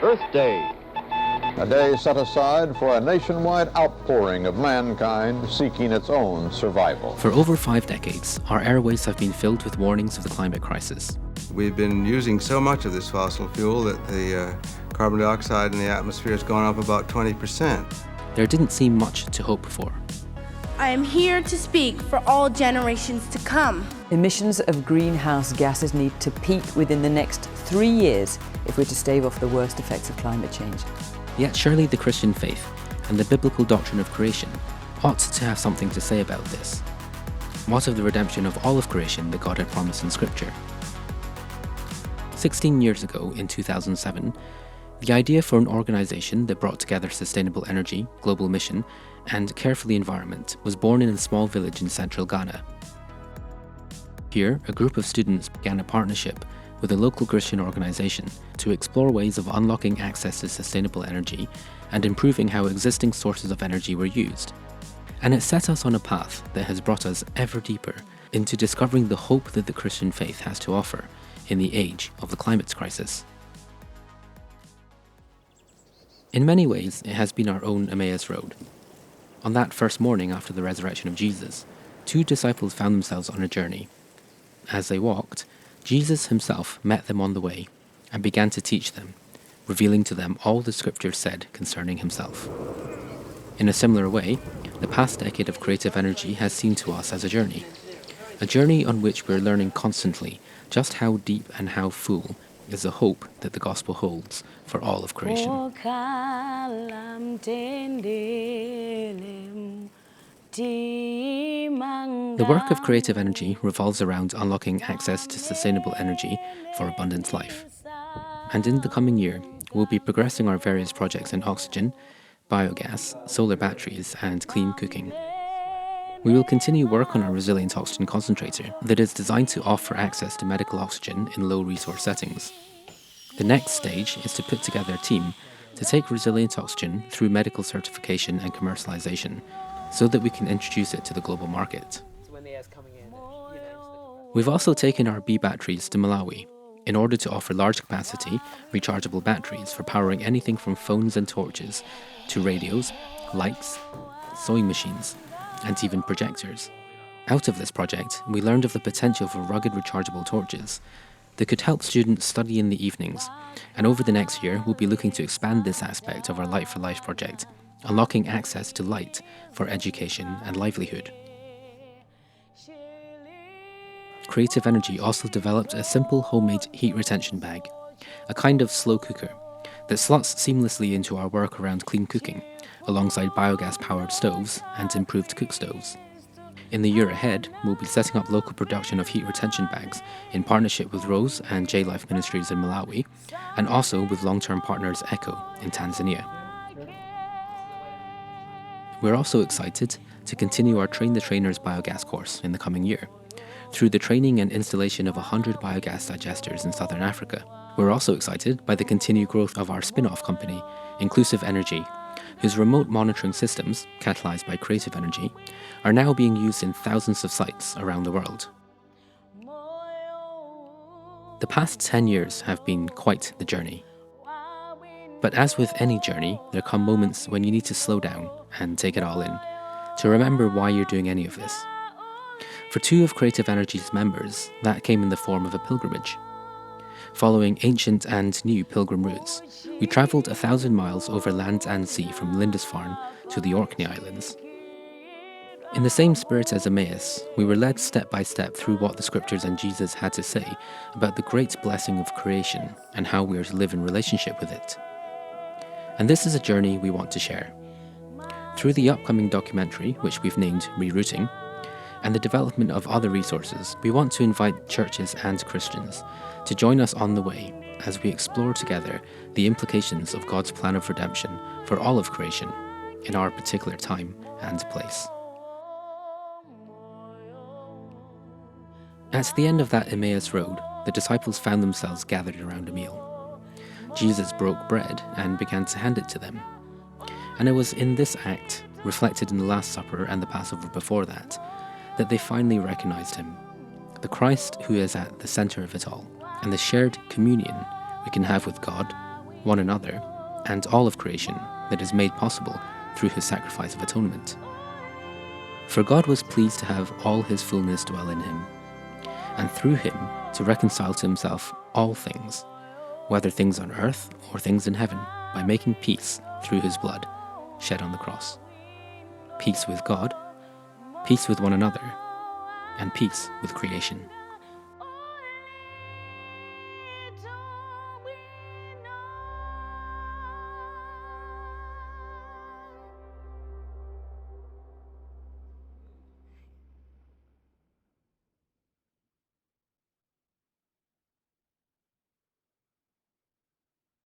Earth Day. A day set aside for a nationwide outpouring of mankind seeking its own survival. For over 5 decades, our airways have been filled with warnings of the climate crisis. We've been using so much of this fossil fuel that the carbon dioxide in the atmosphere has gone up about 20%. There didn't seem much to hope for. I am here to speak for all generations to come. Emissions of greenhouse gases need to peak within the next 3 years if we're to stave off the worst effects of climate change. Yet surely the Christian faith and the biblical doctrine of creation ought to have something to say about this. What of the redemption of all of creation that God had promised in Scripture? 16 years ago, in 2007, the idea for an organisation that brought together sustainable energy, global mission, and care for the environment was born in a small village in central Ghana. Here, a group of students began a partnership with a local Christian organisation to explore ways of unlocking access to sustainable energy and improving how existing sources of energy were used. And it set us on a path that has brought us ever deeper into discovering the hope that the Christian faith has to offer in the age of the climate crisis. In many ways, it has been our own Emmaus road. On that first morning after the resurrection of Jesus, 2 disciples found themselves on a journey. As they walked, Jesus himself met them on the way and began to teach them, revealing to them all the Scriptures said concerning himself. In a similar way, the past decade of creative energy has seemed to us as a journey on which we're learning constantly just how deep and how full is the hope that the gospel holds for all of creation. The work of Creative Energy revolves around unlocking access to sustainable energy for abundant life. And in the coming year, we'll be progressing our various projects in oxygen, biogas, solar batteries, and clean cooking. We will continue work on our resilient oxygen concentrator that is designed to offer access to medical oxygen in low resource settings. The next stage is to put together a team to take resilient oxygen through medical certification and commercialization so that we can introduce it to the global market. We've also taken our B batteries to Malawi in order to offer large capacity, rechargeable batteries for powering anything from phones and torches to radios, lights, sewing machines, and even projectors. Out of this project, we learned of the potential for rugged rechargeable torches that could help students study in the evenings, and over the next year we'll be looking to expand this aspect of our Light for Life project, unlocking access to light for education and livelihood. Creative Energy also developed a simple homemade heat retention bag, a kind of slow cooker that slots seamlessly into our work around clean cooking, alongside biogas-powered stoves and improved cook stoves. In the year ahead, we'll be setting up local production of heat retention bags in partnership with Rose and J-Life Ministries in Malawi, and also with long-term partners ECHO in Tanzania. We're also excited to continue our Train the Trainers biogas course in the coming year, through the training and installation of 100 biogas digesters in Southern Africa. We're also excited by the continued growth of our spin-off company, CREATIVenergie, whose remote monitoring systems, catalyzed by Creative Energy, are now being used in thousands of sites around the world. The past 10 years have been quite the journey. But as with any journey, there come moments when you need to slow down and take it all in, to remember why you're doing any of this. For 2 of Creative Energy's members, that came in the form of a pilgrimage. Following ancient and new pilgrim routes, we travelled 1,000 miles over land and sea from Lindisfarne to the Orkney Islands. In the same spirit as Emmaus, we were led step by step through what the Scriptures and Jesus had to say about the great blessing of creation and how we are to live in relationship with it. And this is a journey we want to share. Through the upcoming documentary, which we've named Rerouting, and the development of other resources, we want to invite churches and Christians to join us on the way as we explore together the implications of God's plan of redemption for all of creation in our particular time and place. At the end of that Emmaus road, the disciples found themselves gathered around a meal. Jesus broke bread and began to hand it to them. And it was in this act, reflected in the Last Supper and the Passover before that they finally recognized him, the Christ who is at the center of it all, and the shared communion we can have with God, one another, and all of creation that is made possible through his sacrifice of atonement. For God was pleased to have all his fullness dwell in him, and through him to reconcile to himself all things, whether things on earth or things in heaven, by making peace through his blood shed on the cross. Peace with God, peace with one another, and peace with creation.